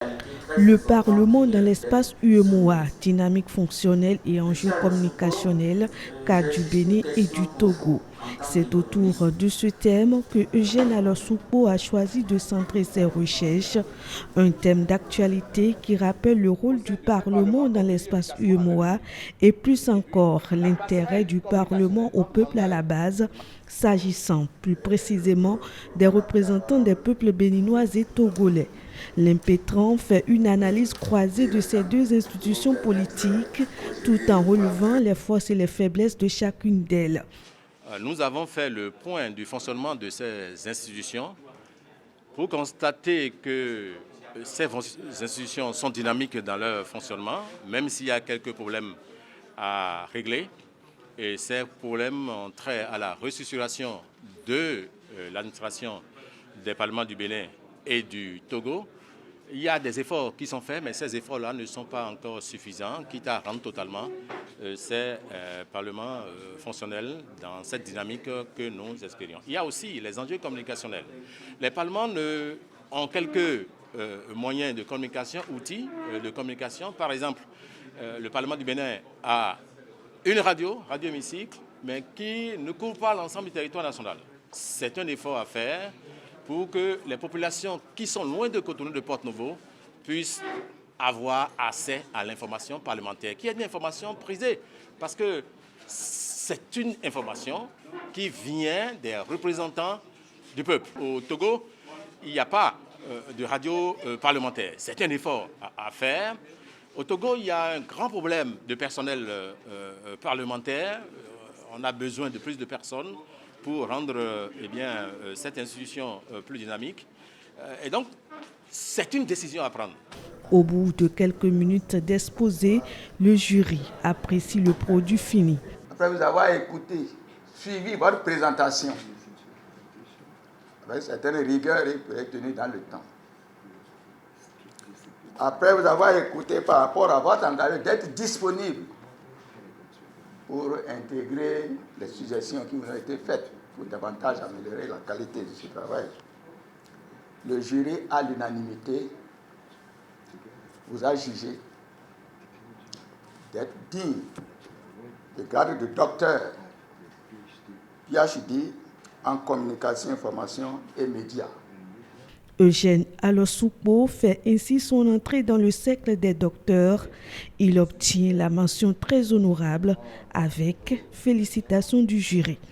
Le Parlement dans l'espace UEMOA, dynamique fonctionnelle et enjeux communicationnels, cas du Bénin et du Togo. C'est autour de ce thème que Eugène Alossoupo a choisi de centrer ses recherches, un thème d'actualité qui rappelle le rôle du Parlement dans l'espace UEMOA et plus encore l'intérêt du Parlement au peuple à la base, s'agissant plus précisément des représentants des peuples béninois et togolais. L'impétrant fait une analyse croisée de ces deux institutions politiques tout en relevant les forces et les faiblesses de chacune d'elles. Nous avons fait le point du fonctionnement de ces institutions pour constater que ces institutions sont dynamiques dans leur fonctionnement, même s'il y a quelques problèmes à régler. Et ces problèmes ont trait à la restructuration de l'administration des parlements du Bénin et du Togo. Il y a des efforts qui sont faits, mais ces efforts-là ne sont pas encore suffisants, quitte à rendre totalement ces parlements fonctionnels dans cette dynamique que nous espérions. Il y a aussi les enjeux communicationnels. Les parlements ont quelques moyens de communication, outils de communication. Par exemple, le Parlement du Bénin a une radio hémicycle, mais qui ne couvre pas l'ensemble du territoire national. C'est un effort à faire pour que les populations qui sont loin de Cotonou, de Porte-Novo, puissent avoir accès à l'information parlementaire, qui est une information prisée, parce que c'est une information qui vient des représentants du peuple. Au Togo, il n'y a pas de radio parlementaire. C'est un effort à faire. Au Togo, il y a un grand problème de personnel parlementaire. On a besoin de plus de personnes pour rendre cette institution plus dynamique. Et donc, c'est une décision à prendre. Au bout de quelques minutes d'exposé, le jury apprécie le produit fini. Après vous avoir écouté, suivi votre présentation, avec certaines rigueurs et tenue dans le temps. Après vous avoir écouté par rapport à votre engagement d'être disponible pour intégrer les suggestions qui vous ont été faites pour davantage améliorer la qualité de ce travail. Le jury, à l'unanimité, vous a jugé d'être digne de grade de docteur PhD en communication, information et médias. Eugène Alossoupo fait ainsi son entrée dans le cercle des docteurs. Il obtient la mention très honorable avec félicitations du jury.